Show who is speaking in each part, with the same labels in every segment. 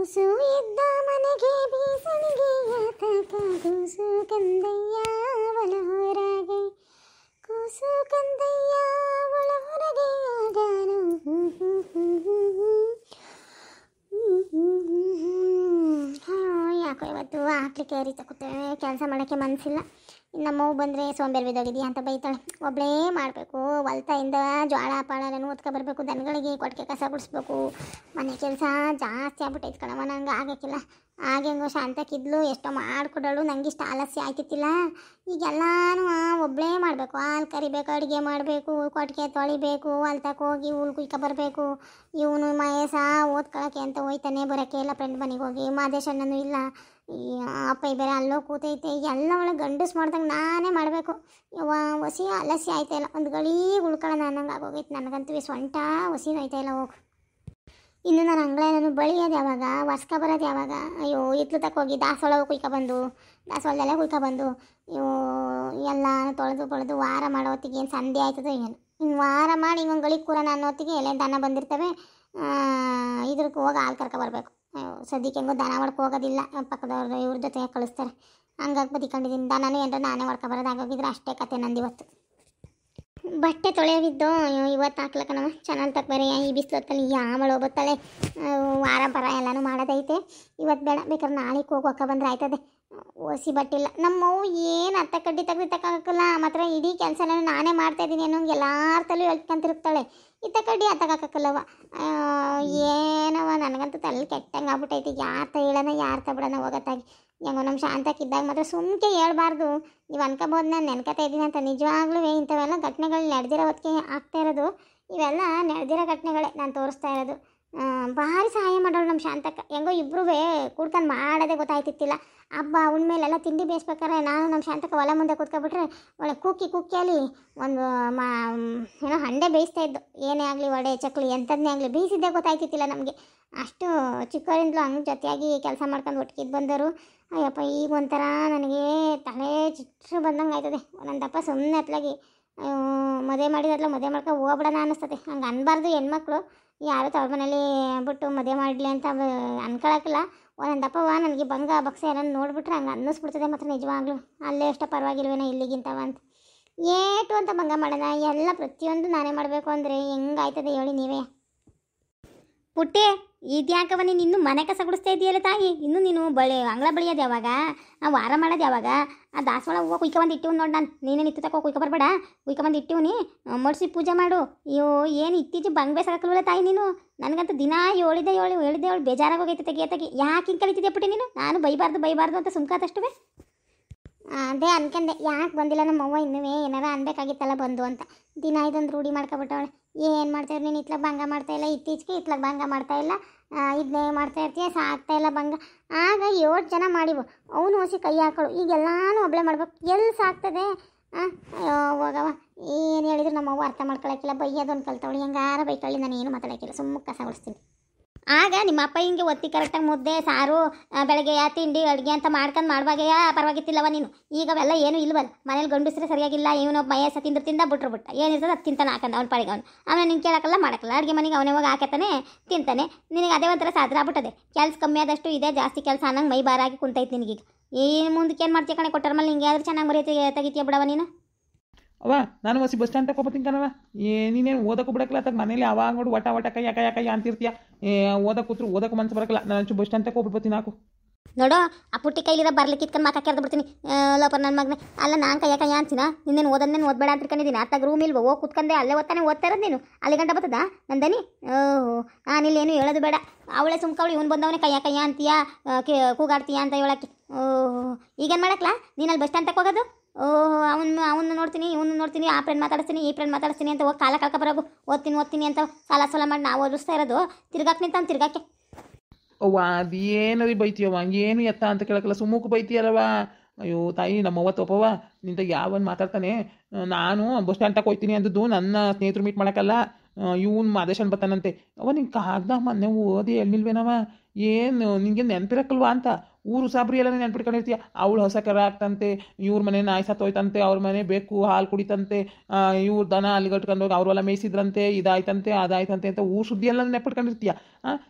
Speaker 1: ಕೂಸು ಇದ್ದ ಮನೆಗೆ ಬೀಸಣಿಗೆ ಯಾತಕ ಕೂಸು ಕಂದಯ್ಯ ಒಳ ಹೊರಗೆ ಕೂಸು ಕಂದಯ್ಯ ಒಳ ಹೊರಗೆ ಆಗಾನು ಯಾಕೋ ಇವತ್ತು ಹಾಕ್ಲಿಕ್ಕೆ ರೀತಿ ಕೂತೇವೆ, ಕೆಲಸ ಮಾಡೋಕ್ಕೆ ಮನಸ್ಸಿಲ್ಲ. ನಮ್ಮವು ಬಂದರೆ ಸೋಂಬೇರಿ ಬಿದ್ದೋಗಿದೆಯಾ ಅಂತ ಬೈತಾಳೆ. ಒಬ್ಬಳೇ ಮಾಡಬೇಕು, ಹೊಲ್ತಾಯಿಂದ ಜೋಳ ಪಾಳೆಲ್ಲನೂ ಓದ್ಕೊಬರ್ಬೇಕು, ದನಗಳಿಗೆ ಕೊಟ್ಟಿಗೆ ಕಸ ಗುಡಿಸ್ಬೇಕು, ಮನೆ ಕೆಲಸ ಜಾಸ್ತಿ ಆಗ್ಬಿಟ್ಟೈತೆ ಕಣವ. ನಂಗೆ ಆಗಕ್ಕಿಲ್ಲ. ಹಾಗೆಂಗೋ ಶಾಂತಕ್ಕಿದ್ಲು, ಎಷ್ಟೋ ಮಾಡಿಕೊಡೋಳು, ನಂಗೆ ಇಷ್ಟ ಆಲಸ್ಯ ಆಯ್ತಿತ್ತಿಲ್ಲ. ಈಗೆಲ್ಲಾನು ಒಬ್ಬಳೇ ಮಾಡಬೇಕು. ಹಾಲು ಕರಿಬೇಕು, ಅಡುಗೆ ಮಾಡಬೇಕು, ಕೊಟ್ಟಿಗೆ ತೊಳಿಬೇಕು, ಹೊಲ್ತಕ್ಕೆ ಹೋಗಿ ಹುಲ್ ಕುಯ್ಕೊ ಬರಬೇಕು. ಇವನು ಮಹೇಶ ಓದ್ಕೊಳ್ಳೋಕ್ಕೆ ಅಂತ ಹೋಯ್ತಾನೆ, ಬರೋಕ್ಕೆ ಇಲ್ಲ. ಫ್ರೆಂಡ್ ಮನೆಗೆ ಹೋಗಿ ಮಾದೇಶಣ್ಣನೂ ಇಲ್ಲ. ಈ ಅಪ್ಪ ಬೇರೆ ಅಲ್ಲೋ ಕೂತೈತೆ. ಎಲ್ಲ ಒಳಗೆ ಗಂಡಸ್ ಮಾಡ್ದಂಗೆ ನಾನೇ ಮಾಡಬೇಕು. ಹೊಸಿ ಆಲಸ್ಯ ಆಯ್ತಾಯಿಲ್ಲ, ಒಂದು ಗಳಿಗೆ ಉಳ್ಕೊಳ್ಳೋಣ ಅನ್ನಂಗೆ ಆಗೋಗೈತೆ. ನನಗಂತೂ ಸೊಂಟ ಹೊಸಿನೂ ಆಯ್ತಾಯಿಲ್ಲ. ಹೋಗು ಇನ್ನು ನಾನು ಅಂಗಳ ನಾನು ಬಳಿಯೋದು ಯಾವಾಗ, ವರ್ಷಕ ಬರೋದು ಯಾವಾಗ? ಅಯ್ಯೋ ಇತ್ಲು ತಕ್ಕೋಗಿ ದಾಸವಾಳ ಕುಯ್ಕೊಬಂದು, ದಾಸವಾಳದಲ್ಲೇ ಕುಯ್ಕೊಬಂದು ಇವು ಎಲ್ಲ ತೊಳೆದು ವಾರ ಮಾಡೋ ಹೊತ್ತಿಗೆ ಏನು ಸಂಧೆ ಆಯ್ತದೋ ಏನು. ಇನ್ನು ವಾರ ಮಾಡಿ ಹಿಂಗೊಂದು ಗಳಿಗೆ ಕೂರೋಣ ಅನ್ನೋ ಹೊತ್ತಿಗೆ ಎಲೆ ದನ ಬಂದಿರ್ತವೆ. ಇದ್ರಕ್ಕೆ ಹೋಗಿ ಹಾಲು ಕರ್ಕೊಬರ್ಬೇಕು. ಸದ್ಯಕ್ಕೆ ಹೆಂಗೋ ದನ ಹೊಡ್ಕೊ ಹೋಗೋದಿಲ್ಲ, ಪಕ್ಕದವ್ರು ಇವ್ರ ಜೊತೆಗೆ ಕಳಿಸ್ತಾರೆ. ಹಂಗಾಗಿ ಬದಿಕೊಂಡಿದ್ದೀನಿ. ದನನೂ ಏನಾರ ನಾನೇ ಹೊಡ್ಕೊಬರೋದು ಆಗೋಗಿದ್ರೆ ಅಷ್ಟೇ ಕತೆ ನಂದಿವತ್ತು. ಬಟ್ಟೆ ತೊಳೆಯೋಗಿದ್ದು ಇವತ್ತು ಹಾಕ್ಲಕ್ಕ ನಾವು ಚಾನಲ್ ತಕ್ಕ ಬೇರೆ ಈ ಬಿಸಿಲು ಹೊತ್ತಲ್ಲಿ ಯಾವಳು ಹೋಗುತ್ತಾಳೆ. ವಾರ ಬರ ಎಲ್ಲನೂ ಮಾಡೋದೈತೆ. ಇವತ್ತು ಬೇಡ, ಬೇಕಾದ್ರೆ ನಾಳೆಗೆ ಹೋಗಿ ಹೊಕ್ಕ ಬಂದರೆ ಆಯ್ತದೆ. ಒಸಿ ಬಟ್ಟಿಲ್ಲ. ನಮ್ಮವು ಏನು ಅತ್ತ ಕಡ್ಡಿ ತೆಗ್ದು ತಕ್ಕಾಗಲ್ಲ. ಮಾತ್ರ ಇಡೀ ಕೆಲಸನ ನಾನೇ ಮಾಡ್ತಾಯಿದ್ದೀನಿ ಅನ್ನೋ ಎಲ್ಲಾರ ತಲೆ ಹೇಳ್ಕೊಂತಿರ್ತಾಳೆ. ಇತ್ತ ಕಡ್ಡಿ ಅತ್ತಕ್ಕಾಗಲ್ಲವ. ಏನವ ನನಗಂತೂ ತಲೆ ಕೆಟ್ಟಂಗೆ ಆಗ್ಬಿಟ್ಟೈತಿ. ಯಾರ ತ ಹೇಳೋಣ ಯಾರ ತ ಬಿಡೋಣ ಹೋಗತ್ತಾಗಿ. ಹೆಂಗೋ ನಮ್ಮ ಶಾಂತಕ್ಕಿದ್ದಾಗ ಮಾತ್ರ ಸುಮ್ಕೆ ಹೇಳ್ಬಾರ್ದು. ನೀವು ಅನ್ಕೋಬೋದು ನಾನು ನೆನ್ಕತಾ ಇದ್ದೀನಿ ಅಂತ. ನಿಜವಾಗ್ಲೂ ಇಂಥವೆಲ್ಲ ಘಟನೆಗಳು ನಡೆದಿರೋ ಹೊತ್ತಿಗೆ ಆಗ್ತಾ ಇರೋದು. ಇವೆಲ್ಲ ನಡೆದಿರೋ ಘಟನೆಗಳೇ ನಾನು ತೋರಿಸ್ತಾ ಇರೋದು. ಭಾರಿ ಸಹಾಯ ಮಾಡೋಳು ನಮ್ಮ ಶಾಂತಕ್ಕ. ಹೆಂಗೋ ಇಬ್ಬರೂ ಕೂಡ್ಕೊಂಡು ಮಾಡೋದೇ ಗೊತ್ತಾಯ್ತಿತ್ತಿಲ್ಲ. ಹಬ್ಬ ಉಣ್ಮೇಲೆಲ್ಲ ತಿಂಡಿ ಬೇಯಿಸ್ಬೇಕಾರೆ ನಾನು ನಮ್ಮ ಶಾಂತಕ್ಕ ಹೊಲ ಮುಂದೆ ಕೂತ್ಕೊಬಿಟ್ರೆ ಒಳ್ಳೆ ಕುಕ್ಕಿ ಒಂದು ಏನೋ ಹಂಡೆ ಬೇಯಿಸ್ತಾ ಇದ್ದು. ಏನೇ ಆಗಲಿ ವಡೆ ಚಕ್ಲಿ ಎಂಥದನ್ನೇ ಆಗಲಿ ಬೇಯಿಸಿದ್ದೇ ಗೊತ್ತಾಯ್ತಿತ್ತಿಲ್ಲ ನಮಗೆ. ಅಷ್ಟು ಚಿಕ್ಕವರಿಂದಲೂ ಹಂಗೆ ಜೊತೆಯಾಗಿ ಕೆಲಸ ಮಾಡ್ಕೊಂಡು ಒಟ್ಟಿಗೆ ಬಂದರು. ಅಯ್ಯಪ್ಪ ಈಗ ಒಂಥರ ನನಗೆ ತಲೆ ಚಿತ್ರ ಬಂದಂಗೆ ಆಯ್ತದೆ. ಒಂದೊಂದಪ್ಪ ಸುಮ್ಮನೆ ಅತ್ಲಾಗಿ ಮದುವೆ ಮಾಡಿದ್ರಲ್ಲ ಮದುವೆ ಮಾಡ್ಕೊಂಡು ಹೋಗ್ಬಿಡೋಣ ಅನ್ನಿಸ್ತದೆ. ಹಂಗೆ ಅನ್ಬಾರ್ದು. ಹೆಣ್ಮಕ್ಳು ಯಾರು ತವ್ರ ಮನೇಲಿ ಬಿಟ್ಟು ಮದುವೆ ಮಾಡಲಿ ಅಂತ ಅನ್ಕೊಳಕ್ಕಿಲ್ಲ. ಒಂದೊಂದಪ್ಪವ ನನಗೆ ಭಂಗ ಬಕ್ಸ ಏನೋ ನೋಡಿಬಿಟ್ರೆ ಹಂಗೆ ಅನ್ನಿಸ್ಬಿಡ್ತದೆ. ಮಾತ್ರ ನಿಜವಾಗ್ಲೂ ಅಲ್ಲೇ ಎಷ್ಟೋ ಪರವಾಗಿಲ್ವೇನೋ ಇಲ್ಲಿಗಿಂತವ ಅಂತ ಏಟು ಅಂತ ಭಂಗ ಮಾಡೋಣ. ಎಲ್ಲ ಪ್ರತಿಯೊಂದು ನಾನೇ ಮಾಡಬೇಕು ಅಂದರೆ ಹೆಂಗಾಯ್ತದೆ ಹೇಳಿ ನೀವೇ. ಪುಟ್ಟೆ ಇದ್ಯಾಕವ ನೀನು ಇನ್ನೂ ಮನೆ ಕಸ ಗುಡಿಸ್ತಾ ಇದೆಯಲ್ಲ ತಾಯಿ? ಇನ್ನೂ ನೀನು ಅಂಗಳ ಬಳಿಯೋದು ಯಾವಾಗ? ವಾರ ಮಾಡೋದು ಯಾವಾಗ? ಆ ದಾಸವಾಳ ಹೂವು ಕುಯ್ಕೊಬಂದು ಇಟ್ಟಿವ್ ನೋಡಿ. ನಾನು ನೀನೇ ನಿತ್ತು ತಗೋ ಕುಯ್ಕೊಬರ್ಬೇಡ. ಕುಯ್ಕೊಬಂದು ಇಟ್ಟಿವ್ನಿ, ಮಡ್ಸಿ ಪೂಜೆ ಮಾಡು. ಅಯ್ಯೋ ಏನು ಇತ್ತೀಚೆ ಬಂಗ್ ಬೇಸಾಕಲ್ವಲ್ಲ ತಾಯಿ ನೀನು? ನನಗಂತೂ ದಿನ ಹೇಳಿದೆ ಬೇಜಾರಾಗೋಗೈತೆ. ತೆಗಿ ಯಾಕೆ ಹಿಂಗೆ ಕಲಿತಿದ್ದೆ ಪುಟ್ಟೆ ನೀನು? ನಾನು ಬೈಬಾರ್ದು ಅಂತ ಸುಮ್ಕಾತಷ್ಟುವೆ. ಅದೇ ಅನ್ಕೊಂಡೆ ಯಾಕೆ ಬಂದಿಲ್ಲ ನಮ್ಮವ್ವ ಇನ್ನೂ ಏನಾರ ಅನ್ಬೇಕಾಗಿತ್ತಲ್ಲ ಬಂದು ಅಂತ. ದಿನ ಇದೊಂದು ರೂಢಿ ಮಾಡ್ಕೊಬಿಟ್ಟವಳೆ. ಏನು ಮಾಡ್ತಾಯಿರು ನೀನು? ಇತ್ಲಾಗ ಭಂಗ ಮಾಡ್ತಾಯಿಲ್ಲ, ಇತ್ತೀಚೆಗೆ ಇತ್ಲಾಗ ಭಂಗ ಮಾಡ್ತಾಯಿಲ್ಲ, ಇದನ್ನೇ ಮಾಡ್ತಾ ಇರ್ತೀಯ, ಸಾಕ್ತಾಯಿಲ್ಲ ಭಂಗ. ಆಗ 7 ಜನ ಮಾಡಿವು, ಅವನು ಹೊಸಿ ಕೈ ಹಾಕೋಳು. ಈಗೆಲ್ಲಾನು ಒಬ್ಬಳೆ ಮಾಡ್ಬೇಕು, ಎಲ್ಲಿ ಸಾಕ್ತದೆ? ಅಯ್ಯೋ ಹೋಗವ. ಏನು ಹೇಳಿದ್ರು ನಮ್ಮವ್ವ ಅರ್ಥ ಮಾಡ್ಕೊಳಕ್ಕಿಲ್ಲ. ಬೈಯೋದೊಂದು ಕಲ್ತವಳು. ಹೆಂಗಾರ ಬೈಕೊಳ್ಳಿ, ನಾನು ಏನು ಮಾತಾಡೋಕ್ಕಿಲ್ಲ, ಸುಮ್ಮನೆ ಕಸ ಗುಡಿಸ್ತೀನಿ. ಆಗ ನಿಮ್ಮ ಅಪ್ಪ ಹಿಂಗೆ ಒತ್ತಿ ಕರೆಕ್ಟಾಗಿ ಮುದ್ದೆ ಸಾರು ಬೆಳಗ್ಗೆ ತಿಂಡಿ ಅಡುಗೆ ಅಂತ ಮಾಡ್ಕೊಂಡು ಮಾಡುವಾಗೆಯ ಪರವಾಗಿತ್ತಿಲ್ಲವ ನೀನು. ಈಗ ಅವೆಲ್ಲ ಏನೂ ಇಲ್ವಲ್ಲ. ಮನೇಲಿ ಗಂಡಸ್ರೆ ಸರಿಯಾಗಿಲ್ಲ. ಇವನೊಬ್ಬ ಮಯಸ್ಸ ತಿಂದ ಬಿಟ್ಟ ಏನಿರ್ತದೆ ಅದು ತಿಂತಾನೆ ಹಾಕೊಂಡು ಅವ್ನು ಪಾಡಿಗೆ ಅವನು. ಆಮೇಲೆ ನಿಂಗೆ ಕೇಳೋಕ್ಕಲ್ಲ ಮಾಡೋಕ್ಕಲ್ಲ. ಅಡುಗೆ ಮನೆಗೆ ಅವನೇ ಹೋಗಿ ಹಾಕತ್ತಾನೆ ತಿಂತಾನೆ. ನಿನಗೆ ಅದೇ ಒಂಥರ ಸಾದ್ರ ಆಗ್ಬಿಟ್ಟದೆ. ಕೆಲಸ ಕಮ್ಮಿ ಆದಷ್ಟು ಇದೆ, ಜಾಸ್ತಿ ಕೆಲಸ ಅನ್ನಂಗೆ ಮೈ ಬಾರಾಗಿ ಕುಂತೈತೆ ನಿನಗೀಗ. ಏನು ಮುಂದಕ್ಕೆ ಏನು ಮಾಡ್ತೀಯ ಕಣೆ? ಕೊಟ್ಟರ ಮೇಲೆ ನಿಂಗೆ ಯಾವ್ದು ಚೆನ್ನಾಗಿ ತೆಗಿತೀಯ ಬಿಡವ ನೀನು.
Speaker 2: ಅವ ನಾನು ಹೊಸಿ ಬಸ್ ಸ್ಟ್ಯಾಂಡ್ ತಗೊಬತ್ತೀನಿ ಕಣವ. ನೀನೇನು ಓದಕ್ಕೂ ಬಿಡಕ್ಕಲ್ಲ ತಗ. ಮನೇಲಿ ಅವಾಗ ನೋಡು ಒಟ ಕೈ ಅಂತಿರ್ತೀಯ. ಓದಕ್ಕೆ ಕೂತ್ರು ಓದಕ್ಕೂ ಮನಸ್ಸು ಬರಕಲ್ಲ. ನಾನು ಬಸ್ ಸ್ಟ್ಯಾಂಡ್ ತಗೊಬಿಡ್ತೀನಿ. ನಾಕು
Speaker 1: ನೋಡು ಆ ಪುಟ್ಟಿ ಕೈಲಿರೋ ಬರ್ಲಿಕ್ಕೆ ಇತ್ಕೊಂಡು ಮಾಕ ಕೆರೆದು ಬಿಡ್ತೀನಿ. ಲೋಪ ನನ್ನ ಮಗನೇ. ಅಲ್ಲ ನಾನು ಕೈ ಅಂತೀನ ನಿನ್ನೇನು ಓದೋದ್ನೇನು ಅಂತ ತಿಳ್ಕೊಂಡಿದ್ದೀನಿ. ಅತ್ತಾಗ ರೂಮ್ ಇಲ್ವ? ಹೋಗಿ ಕೂತ್ಕೊಂಡೆ ಅಲ್ಲೇ ಓದ್ತಾ ಇರೋದು ನೀನು. ಅಲ್ಲಿ ಗಂಟ ಬರ್ತದ ನಂದನಿ? ನಾನಿಲ್ಲೇನು ಹೇಳೋದು ಬೇಡ. ಅವಳೇ ಸುಮ್ಕವಳು. ಇವನು ಬಂದವನೇ ಕೈ ಅಂತೀಯ, ಕೂಗಾಡ್ತೀಯ ಅಂತ ಹೇಳಕ್ಕೆ. ಈಗೇನು ಮಾಡಕ್ಲಾ ನೀನು ಅಲ್ಲಿ ಬಸ್ ಸ್ಟ್ಯಾಂಡ್ ತಗೋಗೋದು? ಅವನ್ನ ನೋಡ್ತೀನಿ, ಇವನ್ನ ನೋಡ್ತೀನಿ, ಆ ಫ್ರೆಂಡ್ ಮಾತಾಡಿಸ್ತೀನಿ, ಈ ಫ್ರೆಂಡ್ ಮಾತಾಡಿಸ್ತೀನಿ ಅಂತ ಹೋಗಿ ಕಾಲ ಕಳ್ಕೊ ಬರೋಗು. ಓದ್ತೀನಿ ಅಂತ ಸಾಲ ಮಾಡಿ ನಾವು ಓದಿಸ್ತಾ ಇರೋದು. ತಿರ್ಗಾಕ್ ನಿಂತಾನೆ ತಿರ್ಗಾಕೆ.
Speaker 2: ಅವ್ವ ಅದೇನರಿ ಬೈತೀಯವ್ವ? ಏನು ಎತ್ತ ಅಂತ ಕೇಳಕ್ಕಲ್ಲ, ಸುಮ್ಮಕ್ಕೆ ಬೈತೀಯಲ್ಲವ. ಅಯ್ಯೋ ತಾಯಿ, ನಮ್ಮವ್ವ ತೋಪವ್ವ ನಿಂತ ಯಾವನ್ ಮಾತಾಡ್ತಾನೆ. ನಾನು ಬಸ್ ಸ್ಟ್ಯಾಂಡ್ ತಕ ಹೋಗ್ತೀನಿ ಅಂದದ್ದು ನನ್ನ ಸ್ನೇಹಿತರು ಮೀಟ್ ಮಾಡೋಕ್ಕಲ್ಲ. ಇವನು ಮಾದೇಶನ್ ಬರ್ತಾನಂತೆ. ಅವ ನಿಂಗೆ ಕಾಗ್ದ ಮೊನ್ನೆ ಓದಿ ಎಳ್ನಿಲ್ವೇನವ? ಏನು ನಿಂಗೆ ನೆನಪಿರಕ್ಕಲ್ವಾ ಅಂತ ಊರು ಸಾಬ್ರಿ ಎಲ್ಲ ನೆನ್ಪಿಟ್ಕೊಂಡಿರ್ತೀಯ. ಅವಳು ಹೊಸ ಕರ ಆಗ್ತಂತೆ, ಇವ್ರ ಮನೆ ನಾಯಿ ಸತ್ತೋಯ್ತಂತೆ, ಅವ್ರ ಮನೆ ಬೇಕು ಹಾಲು ಕುಡಿತಂತೆ, ಇವ್ರ ದನ ಅಲ್ಲಿ ಕಟ್ಕೊಂಡೋಗಿ ಅವ್ರೆಲ್ಲ ಮೇಯಿಸಿದ್ರಂತೆ, ಇದಾಯ್ತಂತೆ ಅದಾಯ್ತಂತೆ ಅಂತ ಊರು ಸುದ್ದಿ ಎಲ್ಲ ನೆನ್ಪಿಟ್ಕೊಂಡಿರ್ತೀಯ.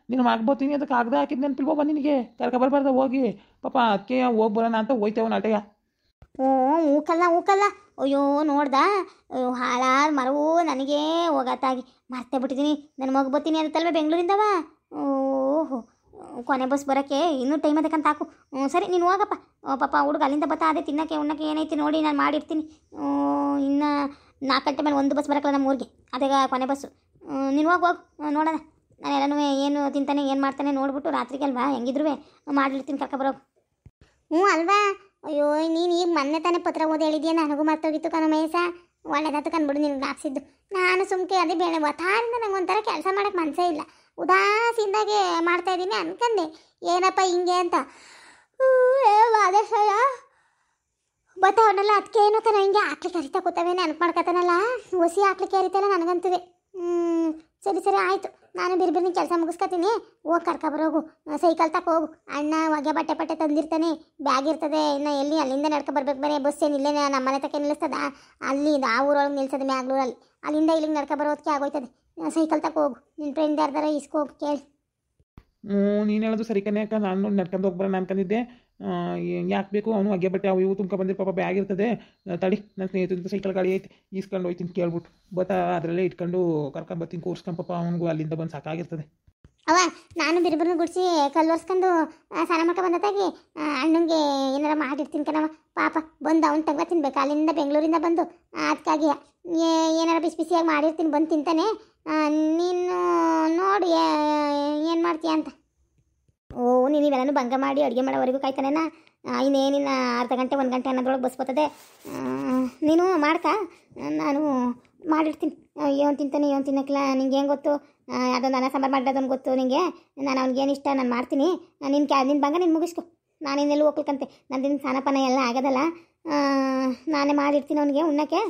Speaker 2: ನೀನು ಮಾಡ್ಬೋತೀನಿ ಅದಕ್ಕೆ ಆಗದೆ ಹಾಕಿದ್ ನೆನ್ಪಿಲ್ಬೋಬ ನಿನಗೆ? ಕರ್ಕ ಬರ್ಬಾರ್ದ ಹೋಗಿ ಪಾಪ. ಅದಕ್ಕೆ ಹೋಗಿ ಬರೋಣ ಅಂತ ಹೋಯ್ತೇವ ನಾಟೆಯ.
Speaker 1: ಹ್ಞೂ ಊಕಲ್ಲ. ಅಯ್ಯೋ ನೋಡ್ದ, ಹಾಳಾದ ಮರವು ನನಗೆ ಹೋಗತ್ತಾಗಿ ಮರ್ತೇ ಬಿಟ್ಟಿದ್ದೀನಿ. ನನ್ನ ಮಗ ಬರ್ತೀನಿ ಅಂತಲ್ವೇ ಬೆಂಗಳೂರಿಂದವ. ಓಹೋ, ಕೊನೆ ಬಸ್ ಬರೋಕ್ಕೆ ಇನ್ನೂ ಟೈಮ್ ಅದಕ್ಕಂತ ಹಾಕು. ಸರಿ ನೀನು ಹೋಗಪ್ಪ. ಪಾಪ ಹುಡುಗ ಅಲ್ಲಿಂದ ಬತ್ತಾ ಅದೇ ತಿನ್ನಕ್ಕೆ ಉಣ್ಣಕ್ಕೆ ಏನೈತಿ ನೋಡಿ ನಾನು ಮಾಡಿರ್ತೀನಿ. ಇನ್ನು 4 ಗಂಟೆ ಮೇಲೆ ಒಂದು ಬಸ್ ಬರೋಕ್ಕಲ್ಲ ನಮ್ಮ ಊರಿಗೆ, ಅದೇ ಕೊನೆ ಬಸ್ಸು. ನೀನು ಹೋಗು ನೋಡೋಣ. ನಾನು ಎಲ್ಲನೂ ಏನು ತಿಂತಾನೆ ಏನು ಮಾಡ್ತಾನೆ ನೋಡ್ಬಿಟ್ಟು ರಾತ್ರಿಗೆ ಅಲ್ವಾ ಹೆಂಗಿದ್ರು ಮಾಡಿರ್ತೀನಿ ಕರ್ಕೊಬರೋದು. ಹ್ಞೂ ಅಲ್ವಾ. ಅಯ್ಯೋ ನೀನು ಈಗ ಮೊನ್ನೆ ತಾನೇ ಪತ್ರ ಓದಿ ಹೇಳಿದ್ಯಾ, ನನಗೂ ಮರ್ತೋಗಿತ್ತು ಕಣ ಮಹೇಶ. ಒಳ್ಳೆದಾತು ಕಂಡ್ಬಿಡು ನಿನ್ಗೆ ಜ್ಞಾಪಿಸಿದ್ದು. ನಾನು ಸುಮ್ಕೆ ಅದೇ ಬೇಳೆ ಒತ್ತಾರಿಂದ ನಂಗೆ ಒಂಥರ ಕೆಲಸ ಮಾಡೋಕ್ಕೆ ಮನಸ್ಸೇ ಇಲ್ಲ. ಉದಾಸೀನದಾಗೆ ಮಾಡ್ತಾಯಿದ್ದೀನಿ ಅನ್ಕಂಡೆ ಏನಪ್ಪ ಹಿಂಗೆ ಅಂತ. ವಾದೇಶಯ್ಯ ಬತ್ತಾವನಲ್ಲ, ಅದಕ್ಕೆ ಏನೋ ಕಣ ಹಿಂಗೆ ಹಾಕ್ಲಿಕ್ಕೆ ಹರಿತಾ ಕೂತವೆ ನೆನಪು ಮಾಡ್ಕೊತಾನಲ್ಲ, ಹೊಸಿ ಹಾಕ್ಲಿಕ್ಕೆ ಹರಿತಲ್ಲ ನನಗಂತಿದೆ. ಸರಿ ಆಯಿತು, ನಾನು ಬಿರ್ಬಿರ್ನಿ ಕೆಲಸ ಮುಗಿಸ್ಕೊತೀನಿ. ಹೋಗಿ ಕರ್ಕೊಬರೋಗು, ಸೈಕಲ್ ತಕ ಹೋಗು. ಅಣ್ಣ ಹೊಗೆ ಬಟ್ಟೆ ತಂದಿರ್ತಾನೆ, ಬ್ಯಾಗ್ ಇರ್ತದೆ. ಇನ್ನು ಎಲ್ಲಿ ಅಲ್ಲಿಂದ ನಡ್ಕೊಬರ್ಬೇಕು, ಬರೀ ಬಸ್ ಏನು ಇಲ್ಲೇ ನಮ್ಮ ಮನೆ ತಕ್ಕ ನಿಲ್ಲಿಸ್ತದ, ಅಲ್ಲಿ ಆ ಊರೊಳಗೆ ನಿಲ್ಸದೆ ಮ್ಯಾಗ್ಳೂರಲ್ಲಿ, ಅಲ್ಲಿಂದ ಇಲ್ಲಿಗೆ ನಡ್ಕೊಬರೋದಕ್ಕೆ ಆಗೋಯ್ತದೆ. ಸೈಕಲ್ ತಕ ಹೋಗು, ನಿನ್ನ ಫ್ರೆಂಡ್ ಯಾರ್ದಾರ ಇಸ್ಕೋಗಿ ಕೇಳಿ.
Speaker 2: ನೀನು ಹೇಳೋದು ಸರಿ ಕಣೆ ಅಕ್ಕ. ನಾನು ನಡ್ಕೊಂಡು ಹೋಗ್ಬರೋಣ ಅನ್ಕೊಂಡಿದ್ದೆ. ಯಾಕೆ ಬೇಕು ಅವನು ಅಗ್ಗೆ ಬಟ್ಟೆ ಅವು ಇವು ತುಂಬ್ಕೊ ಬಂದಿರು ಪಾಪ, ಬ್ಯಾಗ್ ಇರ್ತದೆ. ತಡಿ, ನನ್ನ ಸ್ನೇಹಿತರಿಂದ ಸೈಕಲ್ ಗಾಡಿ ಐತಿ, ಈಸ್ಕೊಂಡು ಹೋಯ್ತೀನಿ ಕೇಳ್ಬಿಟ್ಟು. ಅದರಲ್ಲೇ ಇಟ್ಕೊಂಡು ಕರ್ಕೊಂಬರ್ತೀನಿ, ಕೂರ್ಸ್ಕೊಂಡು ಪಾಪ ಅವನಿಗೂ ಅಲ್ಲಿಂದ ಬಂದು ಸಾಕಾಗಿರ್ತದೆ.
Speaker 1: ಅವ ನಾನು ಬಿರ್ಬಿರ್ನ ಗುಡಿಸಿ ಕಲ್ಲು ಒರೆಸ್ಕೊಂಡು ಸ್ನಾನ ಮಾಡ್ಕೊಂಡು ಬಂದತ್ತಾಗಿ ಅಣ್ಣಂಗೆ ಏನಾರ ಮಾಡಿರ್ತೀನಿ ಕಣವ. ಪಾಪ ಬಂದು ಅವ್ನು ತಗೋ ತಿನ್ಬೇಕು, ಅಲ್ಲಿಂದ ಬೆಂಗಳೂರಿಂದ ಬಂದು. ಅದಕ್ಕಾಗಿ ಏನಾರ ಬಿಸಿಯಾಗಿ ಮಾಡಿರ್ತೀನಿ, ಬಂದು ತಿಂತಾನೆ. ನೀನು ನೋಡಿ ಏನು ಮಾಡ್ತೀಯ ಅಂತ. ನೀನು ಇವೆಲ್ಲನೂ ಭಂಗ ಮಾಡಿ ಅಡುಗೆ ಮಾಡೋವರೆಗೂ ಕಾಯ್ತಾನೇನ? ಇನ್ನೇನಿನ್ನ ಅರ್ಧ ಗಂಟೆ 1 ಗಂಟೆ ಅನ್ನೋದ್ರೊಳಗೆ ಬಸ್ ಬರ್ತದೆ. ನೀನು ಮಾಡ್ಕ, ನಾನು ಮಾಡಿರ್ತೀನಿ. ಏನು ತಿಂತಾನೆ ಏನು ತಿನ್ನಕ್ಕಿಲ್ಲ ನಿಂಗೆ ಹೆಂಗೆ ಗೊತ್ತು? ಅದೊಂದು ಅನ್ನ ಸಾಂಬಾರು ಮಾಡೋದೊಂದು ಗೊತ್ತು ನಿನಗೆ. ನಾನು ಅವ್ನಿಗೇನು ಇಷ್ಟ ನಾನು ಮಾಡ್ತೀನಿ. ನಿನ್ನ ಭಂಗ ನೀನು ಮುಗಿಸ್ಕೊ, ನಾನಿನ್ನೆಲ್ಲೂ ಹೋಗ್ಲಿಕ್ಕಂತೆ. ನಂದಿನ ಸ್ನಾನಪಾನ ಎಲ್ಲ ಆಗೋದಲ್ಲ, ನಾನೇ ಮಾಡಿರ್ತೀನಿ ಅವನಿಗೆ ಉಣ್ಣಕ್ಕೆ.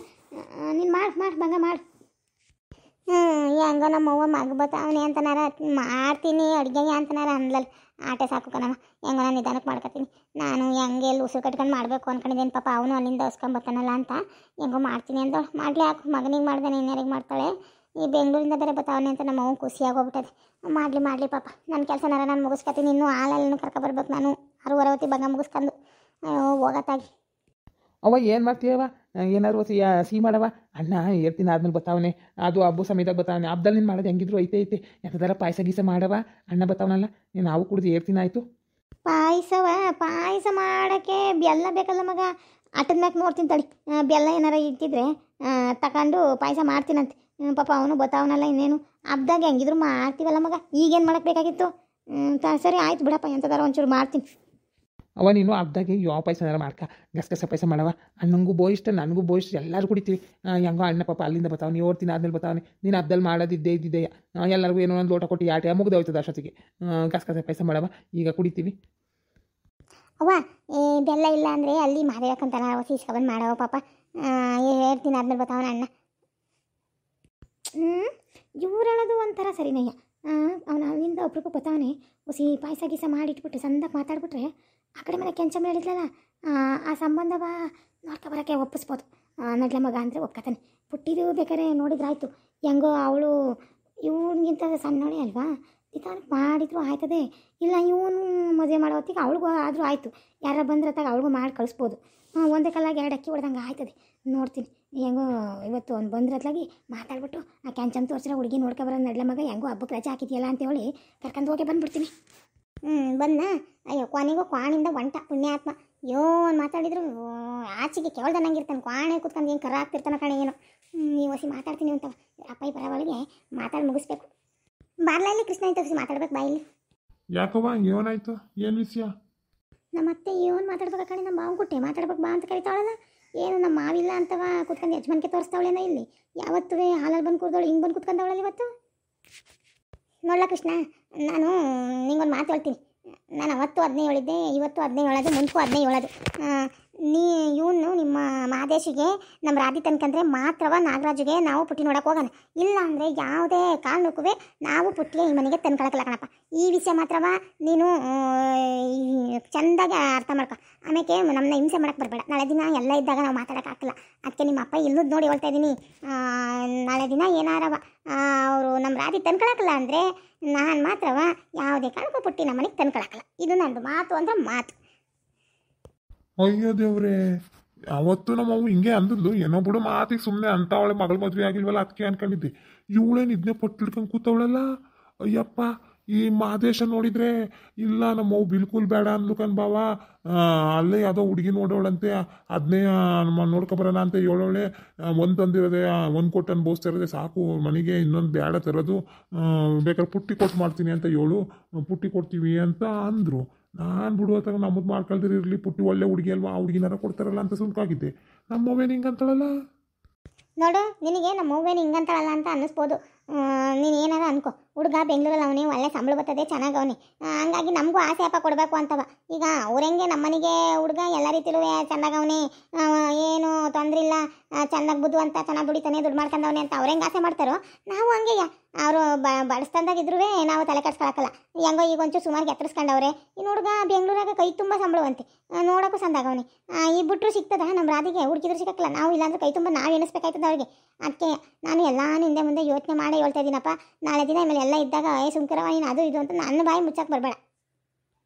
Speaker 1: ನೀನು ಮಾಡಿ ಭಂಗ ಮಾಡು. ಹೆಂಗೋ ನಮ್ಮವ್ವ ಮಗ ಬತ್ತಾವನೆ ಅಂತನಾರ ಮಾಡ್ತೀನಿ ಅಡುಗೆಗೆ ಅಂತನಾರ ಅಂದ್ಲಲ್ಲ, ಆಟೆ ಸಾಕು ಕಣವ. ಹೆಂಗೋ ನಾನು ನಿಧಾನಕ್ಕೆ ಮಾಡ್ಕೊತೀನಿ. ನಾನು ಹೆಂಗೆ ಎಲ್ಲಿ ಉಸಿರು ಕಟ್ಕೊಂಡು ಮಾಡಬೇಕು ಅಂದ್ಕೊಂಡಿದ್ದೇನೆ. ಪಾಪ ಅವನು ಅಲ್ಲಿಂದ ಹೊಸ್ಕೊಂಬತ್ತಾನಲ್ಲ ಅಂತ ಹೆಂಗೋ ಮಾಡ್ತೀನಿ ಅಂತ. ಮಾಡಲಿ ಹಾಕು, ಮಗನಿಗೆ ಮಾಡ್ದೇನೆ ಇನ್ಯಾರಿಗೆ ಮಾಡ್ತಾಳೆ. ಈ ಬೆಂಗಳೂರಿಂದ ಬೇರೆ ಬತ್ತಾವನೆ ಅಂತ ನಮ್ಮ ಅವ್ನು ಖುಷಿಯಾಗೋಗ್ಬಿಟ್ಟದೆ. ಮಾಡಲಿ ಪಾಪ, ನನ್ನ ಕೆಲಸನಾರ ನಾನು ಮುಗಿಸ್ಕೊತೀನಿ. ಇನ್ನೂ ಹಾಲೆಲ್ಲೂ ಕರ್ಕೊಬರ್ಬೇಕು ನಾನು. 6:30 ಹೊತ್ತಿಗೆ ಭಂಗ ಮುಗಿಸ್ಕೊಂಡು ಹೋಗತ್ತಾಗಿ.
Speaker 2: ಅವ ಏನು ಮಾಡ್ತೀಯವ? ಏನಾದ್ರು ಸಿಹಿ ಮಾಡವ. ಅಣ್ಣ ಹೇಳ್ತೀನಿ ಆದ್ಮೇಲೆ ಬತ್ತಾವನೆ, ಅದು ಹಬ್ಬ ಸಮೇತ ಬತ್ತಾವನೆ. ಹಬ್ಬದಲ್ಲಿ ನೀನು ಮಾಡೋದು ಹೆಂಗಿದ್ರು ಐತೆ ಎಂಥದಾರ ಪಾಯಸ ಗೀಸ ಮಾಡವ. ಅಣ್ಣ ಬತ್ತಾವನಲ್ಲ, ನಾವು ಕುಡಿದು ಹೇಳ್ತೀನಿ ಆಯಿತು.
Speaker 1: ಪಾಯಸ ಮಾಡೋಕ್ಕೆ ಬೆಲ್ಲ ಬೇಕಲ್ಲ ಮಗ. ಆಟದ ಮ್ಯಾಕೆ ನೋಡ್ತೀನಿ ತಡಿ, ಬೆಲ್ಲ ಏನಾರ ಇಟ್ಟಿದ್ರೆ ತಗೊಂಡು ಪಾಯಸ ಮಾಡ್ತೀನಂತೆ. ಪಾಪ ಅವನು ಬತ್ತಾವನಲ್ಲ, ಇನ್ನೇನು ಹಬ್ದಾಗ ಹೆಂಗಿದ್ರು ಮಾಡ್ತೀವಲ್ಲ ಮಗ. ಈಗೇನು ಮಾಡೋಕ್ಕೆ ಬೇಕಾಗಿತ್ತು? ಸರಿ ಆಯ್ತು ಬಿಡಪ್ಪ, ಎಂಥದಾರ ಒಂಚೂರು ಮಾಡ್ತೀನಿ.
Speaker 2: ಅವ ನೀನು ಹಬ್ದಾಗೆ ಯಾವ ಪಾಯಸನಾರ ಮಾಡ್ಕ, ಗಸಗಸ ಪಾಯಸ ಮಾಡವ. ಅಣ್ಣಂಗೂ ಬೋ ಇಷ್ಟ, ನನಗೂ ಬೋ ಇಷ್ಟ, ಎಲ್ಲರೂ ಕುಡಿತೀವಿ. ಹೆಂಗೋ ಅಣ್ಣ ಪಾಪ ಅಲ್ಲಿಂದ ಬತ್ತಾವನೆ, ಓಡ್ತೀನಿ ಆದ್ಮೇಲೆ ಬತ್ತಾವನೆ. ನೀನು ಹಬ್ದಲ್ಲಿ ಮಾಡೋದಿದ್ದೇ ಎಲ್ಲರಿಗೂ ಏನೋ ಒಂದು ಲೋಟ ಕೊಟ್ಟು ಆಟೆ ಮುಗ್ದೋಯ್ತದೆ ಅಷ್ಟೊತ್ತಿಗೆ. ಗಸಗಸ ಪಾಯಸ ಮಾಡವ, ಈಗ ಕುಡಿತೀವಿ.
Speaker 1: ಅವ್ವ ಬೆಲ್ಲ ಇಲ್ಲ ಅಂದರೆ ಅಲ್ಲಿ ಮಾದೇವಕ್ಕಂತಾನ ಇಸ್ಕೊಬಂದು ಮಾಡವ ಪಾಪ. ಹೇಳ್ತೀನಿ ಆದ್ಮೇಲೆ ಬತ್ತಾವನ ಅಣ್ಣ. ಇವ್ರು ಹೇಳೋದು ಒಂಥರ ಸರಿನಯ್ಯ. ಅವನು ಅಲ್ಲಿಂದ ಒಬ್ರಿಗೂ ಬತ್ತಾವನೆ, ಹುಸಿ ಪಾಯಸ ಗೀಸ ಮಾಡಿಟ್ಬಿಟ್ಟು ಸಂದಕ್ಕೆ ಮಾತಾಡ್ಬಿಟ್ರೆ ಆ ಕಡೆ ಮನೆ ಕೆಂಚಮ್ಮ ಹೇಳಿದ್ಲಲ್ಲ, ಆ ಸಂಬಂಧವ ನೋಡ್ಕೊಬರೋಕ್ಕೆ ಒಪ್ಪಿಸ್ಬೋದು. ನಡ್ಲೆ ಮಗ ಅಂದರೆ ಒಪ್ಕೊತಾನೆ. ಪುಟ್ಟಿದು ಬೇಕಾದ್ರೆ ನೋಡಿದ್ರಾಯ್ತು. ಹೆಂಗೋ ಅವಳು ಇವನಿಗಿಂತ ಸಣ್ಣೋಳೆ ಅಲ್ವಾ, ನಿಧಾನಕ್ಕೆ ಮಾಡಿದ್ರು ಆಯ್ತದೆ. ಇಲ್ಲ ಇವನು ಮದುವೆ ಮಾಡೋ ಹೊತ್ತಿಗೆ ಅವಳಿಗೂ ಆದರೂ ಆಯಿತು. ಯಾರ ಬಂದ್ರತ್ತಾಗ ಅವಳಿಗೂ ಮಾಡಿ ಕಳಿಸ್ಬೋದು. ಒಂದೇ ಕಲ್ಲಾಗಿ 2 ಅಕ್ಕಿ ಹೊಡೆದಂಗೆ ಆಯ್ತದೆ. ನೋಡ್ತೀನಿ ಹೆಂಗೋ ಇವತ್ತು ಅವ್ನು ಬಂದ್ರತ್ಲಾಗಿ ಮಾತಾಡ್ಬಿಟ್ಟು ಆ ಕ್ಯಾಂಚಮ್ ತೋರಿಸಿರೋ ಹುಡುಗಿ ನೋಡ್ಕೊಬರೋದು. ನಡ್ಲೆ ಮಗ ಹೆಂಗೋ ಹಬ್ಬಕ್ಕೆ ರಜೆ ಹಾಕಿದ್ಯಲ್ಲ ಅಂತೇಳಿ ಕರ್ಕೊಂಡು ಹೋಗಿ ಬಂದುಬಿಡ್ತೀನಿ. ಬಂದ ಅಯ್ಯೋ ಕೊನೆಗೂ ಕ್ವಾಣಿಂದ ಒಂಟ ಪುಣ್ಯಾತ್ಮ. ಅಯ್ಯೋ ಮಾತಾಡಿದ್ರು ಆಚೆಗೆ ಕೇಳ್ದಂಗಿರ್ತಾನೆ. ಕ್ವಾಣೆ ಕೂತ್ಕೊಂಡು ಏನು ಕರ ಆಗ್ತಿರ್ತಾನೆ ಕಣೆ ಏನೋ. ನೀವು ಹೊಸಿ ಮಾತಾಡ್ತೀನಿ ಅಂತ ಅಪ್ಪ ಬರೋವಳಿಗೆ ಮಾತಾಡಿ ಮುಗಿಸ್ಬೇಕು. ಬಾರ್ಲ ಇಲ್ಲಿ ಕೃಷ್ಣ ಅಂತ ಮಾತಾಡ್ಬೇಕು ಬಾಯಿಲಿ.
Speaker 3: ಯಾಕವ್ವ ಏನಾಯ್ತು? ಏನು ವಿಷಯ?
Speaker 1: ನಮ್ಮ ಅತ್ತೆ ಏನು ಮಾತಾಡ್ಬೇಕು ಕಣೆ, ನಮ್ಮ ಮಾವು ಕುಟ್ಟೆ ಮಾತಾಡ್ಬೇಕು ಬಾ ಅಂತ ಕರಿತಾವಳಲ್ಲ. ಏನು ನಮ್ಮ ಮಾವಿಲ್ಲ ಅಂತವ ಕುತ್ಕೊಂಡು ಯಜಮಾನಿಕೆ ತೋರಿಸ್ತಾವಳೇನ ಇಲ್ಲಿ. ಯಾವತ್ತೂ ಹಾಲಲ್ಲಿ ಬಂದು ಕೂರ್ದವಳು ಹಿಂಗೆ ಬಂದು ಕುತ್ಕೊಂಡವಳಲ್ಲ ಇವತ್ತು. ನೋಡ್ಲ ಕೃಷ್ಣ, ನಾನು ನಿಂಗೊಂದು ಮಾತು ಹೇಳ್ತೀನಿ. ನಾನು ಅವತ್ತು 15 ಹೇಳಿದ್ದೆ, ಇವತ್ತು 15 ಹೇಳೋದು, ಮುಂದಕ್ಕೂ 15 ಹೇಳೋದು. ಇವನು ನಿಮ್ಮ ಮಾದೇಶಿಗೆ ನಮ್ಮ ರಾಧಿ ತನ್ಕಂದ್ರೆ ಮಾತ್ರವ ನಾಗರಾಜುಗೆ ನಾವು ಪುಟ್ಟಿ ನೋಡಕ್ಕೆ ಹೋಗೋಣ. ಇಲ್ಲ ಅಂದರೆ ಯಾವುದೇ ಕಾರಣಕ್ಕೂ ನಾವು ಪುಟ್ಟಿಗೆ ಈ ಮನೆಗೆ ತಂದ್ಕೊಳಕಲ್ಲ ಕಣಪ್ಪ. ಈ ವಿಷಯ ಮಾತ್ರವ ನೀನು ಚೆಂದಾಗಿ ಅರ್ಥ ಮಾಡ್ಕೊ. ಆಮೇಲೆ ನಮ್ಮನ್ನ ಹಿಂಸೆ ಮಾಡೋಕ್ಕೆ ಬರಬೇಡ. ನಾಳೆ ದಿನ ಎಲ್ಲ ಇದ್ದಾಗ ನಾವು ಮಾತಾಡೋಕ್ಕಾಗಲ್ಲ. ಅದಕ್ಕೆ ನಿಮ್ಮ ಅಪ್ಪ ಇಲ್ಲದ ನೋಡಿ ಹೇಳ್ತಾ ಇದ್ದೀನಿ. ನಾಳೆ ದಿನ ಏನಾರವ ಅವರು ನಮ್ಮ ರಾಧಿ ತಂದ್ಕೊಳಕಲ್ಲ ಅಂದರೆ ನಾನು ಮಾತ್ರವ ಯಾವುದೇ ಕಾರಣಕ್ಕೂ ಪುಟ್ಟಿ ನಮ್ಮ ಮನೆಗೆ ತಂದ್ಕೊಳಕಲ್ಲ. ಇದು ನಂದು ಮಾತು ಅಂದರೆ ಮಾತು.
Speaker 3: ಅಯ್ಯೋ ದೇವ್ರೆ, ಅವತ್ತು ನಮ್ಮವು ಹಿಂಗೆ ಅಂದದ್ದು. ಏನೋ ಬಿಡು ಮಾತಿಗೆ ಸುಮ್ಮನೆ ಅಂತ ಅವಳೆ ಮಗಳ ಮದುವೆ ಆಗಿಲ್ವಲ್ಲ ಅದಕ್ಕೆ ಅನ್ಕೊಂಡಿದ್ದೆ. ಇವಳೇನು ಇದನ್ನೇ ಪಟ್ಟಿಡ್ಕೊಂಡು ಕೂತವಳಲ್ಲ. ಅಯ್ಯಪ್ಪ, ಈ ಮಾದೇಶ ನೋಡಿದ್ರೆ ಇಲ್ಲ ನಮ್ಮವು ಬಿಲ್ಕುಲ್ ಬೇಡ ಅಂದ್ಲುಕನ್ ಬಾವ. ಅಲ್ಲೇ ಯಾವುದೋ ಹುಡುಗಿ ನೋಡೋಳಂತೆ, ಅದನ್ನೇ ನೋಡ್ಕೊಬರೋಣ ಅಂತ ಹೇಳೋಳೆ. ಒಂದು ತಂದಿರೋದೆ ಒಂದು ಕೊಟ್ಟು ಅನ್ಭವಿಸ್ತಾ ಇರೋದೆ ಸಾಕು ಮನೆಗೆ, ಇನ್ನೊಂದು ಬೇಡ ತರೋದು. ಬೇಕಾದ್ರೆ ಪುಟ್ಟಿ ಕೊಟ್ಟು ಮಾಡ್ತೀನಿ ಅಂತ ಹೇಳು, ಪುಟ್ಟಿ ಕೊಡ್ತೀವಿ ಅಂತ ಅಂದರು. ನಾನು ಬಿಡುವತ್ತಾಗ ನಮ್ಮದು ಮಾಡ್ಕೊಳ್ದಿರಲಿ, ಪುಟ್ಟಿ ಒಳ್ಳೆ ಹುಡುಗಿ ಅಲ್ವಾ, ಆ ಹುಡುಗಿನಾರ ಕೊಡ್ತಾರಲ್ಲ ಅಂತ ಸುಮ್ಕಾಗಿದ್ದೆ. ನಮ್ಮವೇನು ಹಿಂಗಂತಳಲ್ಲ.
Speaker 1: ನೋಡು, ನಿನಗೆ ನಮ್ಮ ಅವ್ವೇನು ಹಿಂಗಂತಾಳಲ್ಲ ಅಂತ ಅನ್ನಿಸ್ಬೋದು. ನೀನು ಏನಾರ ಅನ್ಕೋ. ಹುಡುಗ ಬೆಂಗಳೂರಲ್ಲಿ ಅವನೇ, ಒಳ್ಳೆ ಸಂಬಳ ಬರ್ತದೆ, ಚೆನ್ನಾಗವನಿ. ಹಂಗಾಗಿ ನಮಗೂ ಆಸೆ ಅಪ್ಪ ಕೊಡಬೇಕು ಅಂತವ. ಈಗ ಅವ್ರಂಗೆ ನಮ್ಮನೆಗೆ ಹುಡುಗ ಎಲ್ಲ ರೀತಿಲೂ ಚೆನ್ನಾಗವನೇ, ಏನು ತೊಂದರೆ ಇಲ್ಲ, ಚೆನ್ನಾಗಿ ಬುದ್ಧು ಅಂತ, ಚೆನ್ನಾಗಿ ದುಡಿತಾನೆ, ದುಡ್ಡು ಮಾಡ್ಕೊಂಡವನೇ ಅಂತ ಅವ್ರಂಗೆ ಆಸೆ ಮಾಡ್ತಾರೋ, ನಾವು ಹಂಗೆ ಅವರು ಬಡಿಸ್ತಂದಾಗಿದ್ರೂ ನಾವು ತಲೆ ಕೆಡ್ಸ್ಕೊಳಕ್ಕಲ್ಲ. ಹೆಂಗೋ ಈಗ ಒಂಚೂರು ಸುಮಾರು ಎತ್ತರಿಸ್ಕೊಂಡವ್ರೆ. ಇನ್ನು ಹುಡುಗ ಬೆಂಗಳೂರಾಗ ಕೈ ತುಂಬ ಸಂಬಳವಂತೆ, ನೋಡೋಕ್ಕೂ ಸಂದಾಗವನಿ. ಈ ಬಿಟ್ಟರು ಸಿಗ್ತದ ನಮ್ಮ ರಾಧಿಗೆ, ಹುಡುಗಿದ್ರು ಸಿಕ್ಕಲ್ಲ. ನಾವು ಇಲ್ಲಾಂದ್ರೆ ಕೈ ತುಂಬ ನಾವು ಎಣಿಸ್ಬೇಕಾಯ್ತದ ಅವ್ರಿಗೆ. ಅದಕ್ಕೆ ನಾನು ಎಲ್ಲಾನು ಹಿಂದೆ ಮುಂದೆ ಯೋಚನೆ ಮಾಡಿ ಹೇಳ್ತಾ ಇದ್ದೀನಪ್ಪ. ನಾಳೆ ದಿನ ಆಮೇಲೆ ಎಲ್ಲ ಇದ್ದಾಗ ಸುಮ್ಕರವ ನೀನು ಅದು ಇದು ಅಂತ ನನ್ನ ಬಾಯಿ ಮುಚ್ಚಕ್ಕೆ ಬರಬೇಡ.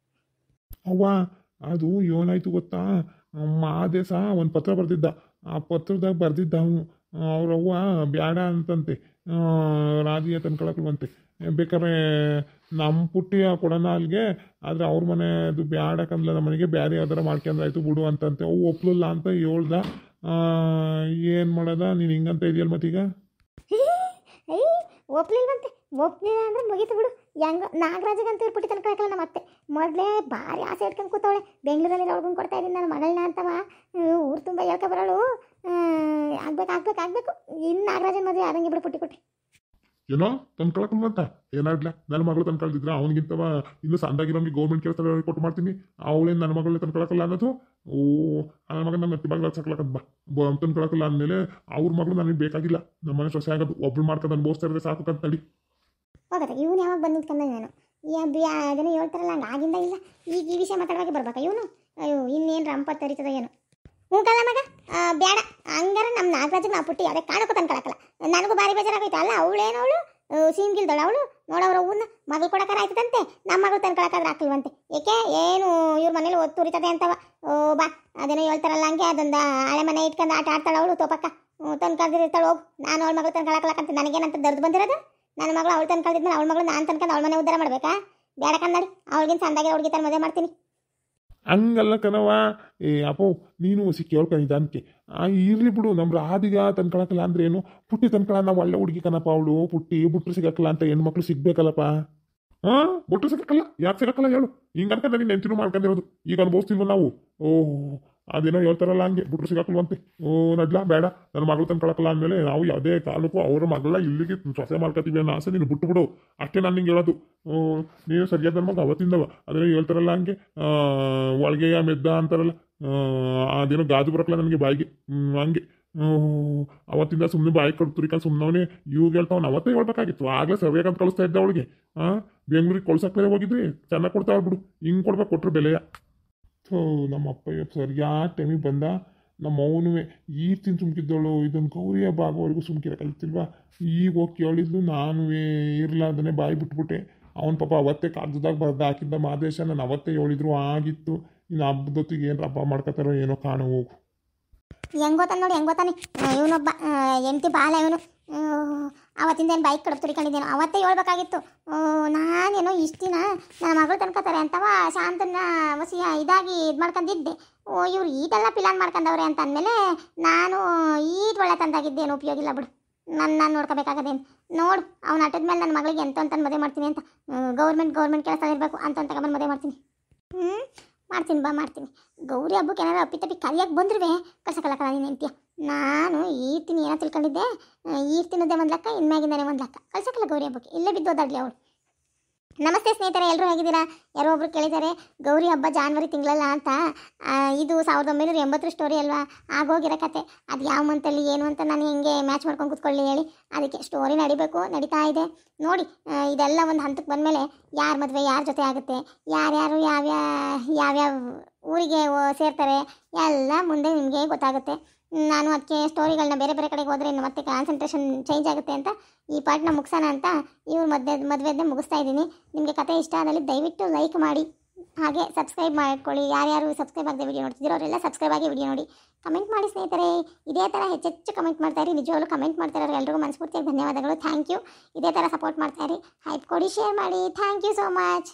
Speaker 3: ಅವ್ವ, ಅದು ಏನಾಯ್ತು ಗೊತ್ತಾ, ಮಾದೇಶ ಒಂದು ಪತ್ರ ಬರೆದಿದ್ದ. ಆ ಪತ್ರದಾಗ ಬರೆದಿದ್ದ ಅವನು, ಅವ್ರವ್ವ ಬ್ಯಾಡ ಅಂತಂತೆ, ರಾಧಿಯ ತಂದ್ಕೊಳಕ್ಲಂತೆ. ಬೇಕಾದ್ರೆ ನಮ್ಮ ಪುಟ್ಟಿಯ ಕೊಡೋಣ ಅಲ್ಲಿಗೆ, ಆದರೆ ಅವ್ರ ಮನೆದು ಬ್ಯಾಡಕಂದ್ಲ, ನಮ್ಮ ಮನೆಗೆ ಬೇರೆ ಯಾವ್ದಾರ ಮಾಡ್ಕೊಂಡ್ರಾಯ್ತು ಬಿಡು ಅಂತಂತೆ. ಅವು ಒಪ್ಲಿಲ್ಲ ಅಂತ ಹೇಳ್ದ. ಏನು ಮಾಡೋದ, ನೀನು ಹಿಂಗಂತ ಇದೆಯಲ್ಲ ಮತ್ತೀಗ.
Speaker 1: ಒಪ್ಲಿಲ್ವಂತೆ. ಒಪ್ಲಿಲ್ಲ ಅಂದ್ರೆ ಮುಗೀತು ಬಿಡು. ಹೆಂಗ ನಾಗರಾಜಗಂತ ಪುಟ್ಟಿ ತನ್ಕೊಳಕಲ್ಲ ನಮ್ಮ ಅತ್ತೆ. ಮೊದಲೇ ಭಾರಿ ಆಸೆ ಇಟ್ಕೊಂಡು ಕೂತವಳೆ, ಬೆಂಗಳೂರಲ್ಲಿ ಅವ್ಳಿಗೆ ಕೊಡ್ತಾ ಇದ್ದೀನಿ ನಾನು ಮಗಳನ್ನ ಅಂತವ. ಊರು ತುಂಬ ಹೇಳ್ಕೊಬರೋಳು. ಆಗ್ಬೇಕು. ಇನ್ನು ನಾಗರಾಜನ ಮದುವೆ ಆದಂಗೆ ಬಿಡು ಪುಟ್ಟಿ.
Speaker 3: ಏನೋ ತಂದ್ಕೊಳಕಲ್ವಂತ, ಏನಾಡ್ಲ ನನ್ನ ಮಗಳು ತಂದ್ಕೊಳ್ತಿದ್ರ ಅವನಿಗಿಂತವ ಇನ್ನು ಸಂದಾಗಿರೋಂಗೆ ಗೌರ್ಮೆಂಟ್ ಕೆಲಸ ಕೊಟ್ಟು ಮಾಡ್ತೀನಿ. ಅವಳೇನು ನನ್ನ ಮಗಳನ್ನ ತಂದ್ಕೊಳಕಲ್ಲ ಅನ್ನೋದು. ಓ, ನನ್ನ ಮಗನ ನನ್ನ ಮೆತ್ತಿ ಬಾಗಿಲು ಸಾಕ್ಲಕ್ಕದ್ ಬಾ ತಂದ್ಕೊಳಕಲ್ಲ ಅಂದಮೇಲೆ ಅವ್ರ ಮಗಳು ನನಗೆ ಬೇಕಾಗಿಲ್ಲ. ನಮ್ಮ ಮನೆ ಸೊಸೆ ಆಗೋದು ಒಬ್ಳು ಮಾಡ್ಕೊಂಡು ಅನ್ಭವಿಸ್ತಾ ಇರೋದೇ ಸಾಕು ಅಂತ ನಡಿ
Speaker 1: ಹೋಗತ್ತೆ. ಇವನು ಯಾವಾಗ ಬಂದಿದ್ಕಂದ ನಾನು ಅದನ್ನು ಹೇಳ್ತಾರಲ್ಲ ಹಂಗೆ ಆಗಿಂದ ಇಲ್ಲ. ಈಗ ಈ ವಿಷಯ ಮಾತಾಡುವಾಗ ಬರ್ಬೇಕಾ ಇವನು? ಅಯ್ಯೋ, ಇನ್ನೇನು ರಂಪ ತರಿತದ ಏನು. ಹೂಕಲ್ಲ ಮಗ, ಬೇಡ. ಹಂಗಾರ ನಮ್ಮ ನಾಗರಾಜಿಗೆ ನಾವು ಪುಟ್ಟಿ ಯಾವುದೇ ಕಾಣಕ್ಕೂ ತಂದ್ಕೊಳಕಲ್ಲ. ನನಗೂ ಭಾರಿ ಬೇಜಾರಾಗೋಯ್ತು. ಅಲ್ಲ ಅವಳೇನವಳು ಸೀಮ್ಗಿಲ್ದವಳು, ಅವಳು ನೋಡೋರು ಅವನ್ನ ಮಗಳು ಕೊಡೋಕಾರ ಆಯ್ತದಂತೆ, ನಮ್ಮ ಮಗಳು ತಂದ್ಕೊಳಕಾದ್ರೆ ಹಾಕ್ಲಿವಂತೆ. ಏಕೆ ಏನು ಇವ್ರ ಮನೇಲಿ ಒತ್ತುರಿತದೆ ಅಂತವ. ಓ ಬಾ, ಅದೇನೋ ಹೇಳ್ತಾರಲ್ಲ ಹಂಗೆ, ಅದೊಂದು ಹಳೆ ಮನೆ ಇಟ್ಕೊಂಡು ಆಟ ಆಡ್ತಾಳೆ ಅವಳು ತೋಪಕ್ಕ. ತಂದ್ಕೊಳ್ದಿರ್ತಾಳೆ ಹೋಗು. ನಾನು ಅವಳ ಮಗಳು ತಂದ್ಕೊಳಕಲ್ಲಕ್ಕಂತ ನನಗೇನಂತ ದರ್ದು ಬಂದಿರೋದು. ನನ್ನ ಮಗಳು ಅವಳು ತಂದ್ಕೊಳ್ದಿದ್ಮೇಲೆ ಅವಳ ಮಗಳು ನಾನು ತಂದ್ಕೊಂಡು ಅವಳ ಮನೆ ಉದ್ಧಾರ ಮಾಡಬೇಕಾ? ಬೇಡ ಕನ್ನಡಿ, ಅವಳಿಗಿನ ಸಂದಾಗೆ ಹುಡುಗಿ ತರ ಮದುವೆ ಮಾಡ್ತೀನಿ.
Speaker 3: ಹಂಗಲ್ಲ ಕಣವ. ಅಪ್ಪೋ, ನೀನು ಹೊಸಿ ಕೇಳ್ಕೊಂಡಿದ್ದ ಅದಕ್ಕೆ ಇರ್ಲಿ ಬಿಡು. ನಮ್ಮ ರಾಧಿಗ ತಂದ್ಕೊಳಕಲ್ಲ ಅಂದ್ರೆ ಏನು, ಪುಟ್ಟಿ ತಂದ್ಕೊಳ. ನಾವು ಒಳ್ಳೆ ಹುಡುಗಿ ಕಣಪ್ಪ ಅವಳು. ಪುಟ್ಟಿ ಬುಟ್ರು ಸಿಗಕ್ಕಲ್ಲ ಅಂತ ಹೆಣ್ಮಕ್ಳು ಸಿಗ್ಬೇಕಲ್ಲಪ್ಪ. ಬುಟ್ರು ಸಿಗಕ್ಕಲ್ಲ, ಯಾಕೆ ಸಿಗಕ್ಕಲ್ಲ ಹೇಳು? ಹಿಂಗೆ ಅನ್ಕೊಂಡ ನೀನು ನೆಂಚಿನೂ ಮಾಡ್ಕೊಂಡಿರೋದು ಈಗ ಅನುಭವಿಸ್ತಿಲ್ವ ನಾವು. ಓಹ್, ಅದೇನೋ ಹೇಳ್ತಾರಲ್ಲ ಹಂಗೆ, ಬುಟ್ರು ಸಿಗಕ್ಕಲ್ವಂತೆ. ಓ ನಡ್ಲಾ, ಬೇಡ. ನನ್ನ ಮಗಳು ತಂದ್ಕೊಳಕಲ್ಲ ಅಂದಮೇಲೆ ನಾವು ಯಾವುದೇ ಕಾಲಕ್ಕೂ ಅವರ ಮಗಳ ಇಲ್ಲಿಗೆ ಸೊಸೆ ಮಾಡ್ಕೊತೀವಿ ಅನ್ನೋ ಆಸೆ ನೀನು ಬಿಟ್ಟು ಬಿಡು ಅಷ್ಟೇ. ನಾನು ನಿಂಗೆ ಹೇಳೋದು. ನೀನು ಸರಿಯಾದ ನನ್ನ ಮಗ ಅವತ್ತಿಂದವ. ಅದೇನೋ ಹೇಳ್ತಾರಲ್ಲ ಹಂಗೆ, ಒಳಗೆ ಮೆದ್ದ ಅಂತಾರಲ್ಲ, ಅದೇನೋ ಗಾಜು ಬರಕ್ಕಲ್ಲ ನನಗೆ ಬಾಯಿಗೆ. ಹಂಗೆ ಅವತ್ತಿಂದ ಸುಮ್ಮನೆ ಬಾಯಿ ಕಡ್ತುರಿಕ ಸುಮ್ಮನವನೇ. ಇವಾಗ ಹೇಳ್ತಾವನು ಅವತ್ತೇ ಹೇಳ್ಬೇಕಾಗಿತ್ತು. ಆಗಲೇ ಸರಿಯಾಗಂತ ಕಳಿಸ್ತಾ ಇದ್ದ ಅವಳಿಗೆ. ಬೆಂಗ್ಳೂರಿಗೆ ಕೊಳ್ಸಕ್ಕೆ ಹೋಗಿದ್ವಿ, ಚೆನ್ನಾಗಿ ಕೊಡ್ತಾವೆ ಬಿಡು. ಹಿಂಗೆ ಕೊಡ್ಬೇಕು, ಕೊಟ್ಟರು ಬೆಲೆಯ. ನಮ್ಮ ಅಪ್ಪ ಸರಿಯಾದ ಟೈಮಿಗೆ ಬಂದ. ನಮ್ಮ ಅವನು ಈರ್ತಿನ ಸುಮ್ಕಿದ್ದವಳು, ಇದನ್ನು ಗೌರಿ ಹಬ್ಬ ಆಗೋವರೆಗೂ ಸುಮ್ಕಿರ ಕಲಿತಿಲ್ವಾ. ಈಗ ಹೋಗಿ ಕೇಳಿದ್ಲು, ನಾನು ಇರ್ಲಾರ್ದೇ ಬಾಯಿ ಬಿಟ್ಬಿಟ್ಟೆ. ಅವನ ಪಾಪ ಅವತ್ತೇ ಕಾಗದದಾಗ ಬರ್ದು ಹಾಕಿದ್ದ ಮಾದೇಶ. ನಾನು ಅವತ್ತೇ ಹೇಳಿದ್ರು ಆಗಿತ್ತು. ಇನ್ನು ಹಬ್ಬದೊತ್ತಿಗೆ ಏನು ಹಬ್ಬ ಮಾಡ್ಕೊತಾರೋ ಏನೋ ಕಾಣೋ ಹೋಗು.
Speaker 1: ಹೆಂಗೋತಾನೆ ನೋಡಿ, ಹೆಂಗೋತಾನೆ ಇವನೊಬ್ಬ ಎಂಟಿ ಬಾಲ ಇವನು. ಅವತ್ತಿಂದ ಏನು ಬೈಕ್ ಕಡಪ್ ತುರಿಕೊಂಡಿದ್ದೇನು, ಅವತ್ತೇ ಹೇಳ್ಬೇಕಾಗಿತ್ತು. ನಾನೇನೋ ಇಷ್ಟು ದಿನ ನನ್ನ ಮಗಳು ತನ್ಕೋತಾರೆ ಅಂತವ ಶಾಂತನ ವಸಿಯ ಇದಾಗಿ ಇದು ಮಾಡ್ಕೊಂಡಿದ್ದೆ. ಇವ್ರು ಈಟೆಲ್ಲ ಪಿಲಾನ್ ಮಾಡ್ಕೊಂಡವ್ರೆ ಅಂತ ಅಂದಮೇಲೆ ನಾನು ಈಟ್ ಒಳ್ಳೆ ತಂದಾಗಿದ್ದೇನು ಉಪಯೋಗ ಇಲ್ಲ ಬಿಡು. ನಾನು ನೋಡ್ಕೋಬೇಕಾಗದೇನು. ನೋಡು, ಅವ್ನು ಆಟದ ಮೇಲೆ ನನ್ನ ಮಗಳಿಗೆ ಎಂತ ಮದುವೆ ಮಾಡ್ತೀನಿ ಅಂತ. ಗೌರ್ಮೆಂಟ್ ಕೆಲಸ ಇರಬೇಕು ಅಂತ ತಗೊಂಬಂದು ಮದುವೆ ಮಾಡ್ತೀನಿ. ಮಾಡ್ತೀನಿ. ಗೌರಿ ಹಬ್ಬಕ್ಕೆ ಏನಾದ್ರು ಅಪ್ಪಿತಪ್ಪಿ ಕಲಿಯಕ್ಕೆ ಬಂದ್ರೂ ಕಳ್ಸಕ್ಕಲ್ಲ ನೀನು ಅಂತೀಯ. ನಾನು ಈರ್ತೀನಿ ಏನೋ ತಿಳ್ಕೊಂಡಿದ್ದೆ. ಈರ್ತಿನದ್ದೇ ಒಂದು ಲೆಕ್ಕ, ಇನ್ಮ್ಯಾಗಿಂದಾನೆ ಒಂದು ಲೆಕ್ಕ. ಕಳ್ಸಕ್ಕಲ್ಲ ಗೌರಿ ಹಬ್ಬಕ್ಕೆ, ಇಲ್ಲೇ ಬಿದ್ದು ಓದಾಡ್ಲಿ ಅವಳು. ನಮಸ್ತೆ ಸ್ನೇಹಿತರೆ, ಎಲ್ಲರೂ ಹೇಗಿದ್ದೀರಾ? ಯಾರೋ ಒಬ್ರು ಕೇಳಿದ್ದಾರೆ ಗೌರಿ ಹಬ್ಬ ಜಾನ್ವರಿ ತಿಂಗಳಲ್ಲ ಅಂತ. ಇದು 1980 ಸ್ಟೋರಿ ಅಲ್ವಾ, ಆಗೋಗಿರೋ ಕತೆ. ಅದು ಯಾವ ಮಂತಲ್ಲಿ ಏನು ಅಂತ ನಾನು ಹೆಂಗೆ ಮ್ಯಾಚ್ ಮಾಡ್ಕೊಂಡು ಕೂತ್ಕೊಳ್ಳಿ ಹೇಳಿ. ಅದಕ್ಕೆ ಸ್ಟೋರಿ ನಡೀತಾ ಇದೆ ನೋಡಿ. ಇದೆಲ್ಲ ಒಂದು ಹಂತಕ್ಕೆ ಬಂದಮೇಲೆ ಯಾರ ಮದುವೆ ಯಾರ ಜೊತೆ ಆಗುತ್ತೆ, ಯಾರ್ಯಾರು ಯಾವ್ಯಾವ ಊರಿಗೆ ಸೇರ್ತಾರೆ ಎಲ್ಲ ಮುಂದೆ ನಿಮಗೆ ಗೊತ್ತಾಗುತ್ತೆ. ನಾನು ಅದಕ್ಕೆ ಸ್ಟೋರಿಗಳನ್ನ ಬೇರೆ ಬೇರೆ ಕಡೆಗೆ ಹೋದರೆ ಇನ್ನು ಮತ್ತೆ ಕಾನ್ಸಂಟ್ರೇಷನ್ ಚೇಂಜ್ ಆಗುತ್ತೆ ಅಂತ ಈ ಪಾರ್ಟ್ನ ಮುಗಿಸೋಣ ಅಂತ ಇವ್ರ ಮದುವೆದ್ದೇ ಮುಗಿಸ್ತಾ ಇದ್ದೀನಿ. ನಿಮಗೆ ಕತೆ ಇಷ್ಟ ಆದಲ್ಲಿ ದಯವಿಟ್ಟು ಲೈಕ್ ಮಾಡಿ, ಹಾಗೆ ಸಬ್ಸ್ಕ್ರೈಬ್ ಮಾಡ್ಕೊಳ್ಳಿ. ಯಾರ್ಯಾರು ಸಬ್ಸ್ಕ್ರೈಬ್ ಆಗದೆ ವಿಡಿಯೋ ನೋಡ್ತಿದ್ದೀರೋ ಅವರೆಲ್ಲ ಸಬ್ಸ್ಕ್ರೈಬ್ ಆಗಿ ವಿಡಿಯೋ ನೋಡಿ. ಕಮೆಂಟ್ ಮಾಡಿ ಸ್ನೇಹಿತರೆ, ಇದೇ ಥರ ಹೆಚ್ಚೆಚ್ಚು ಕಮೆಂಟ್ ಮಾಡ್ತಾಯಿರಿ. ನಿಜವಾಗ್ಲೂ ಕಮೆಂಟ್ ಮಾಡ್ತಾಯಿರೋ ಎಲ್ರಿಗೂ ಮನಸ್ಫೂರ್ತಿಯಾಗಿ ಧನ್ಯವಾದಗಳು. Thank you. ಇದೇ ಥರ ಸಪೋರ್ಟ್ ಮಾಡ್ತಾಯಿರಿ, ಹೈಪ್ ಕೊಡಿ, ಶೇರ್ ಮಾಡಿ. Thank you so much.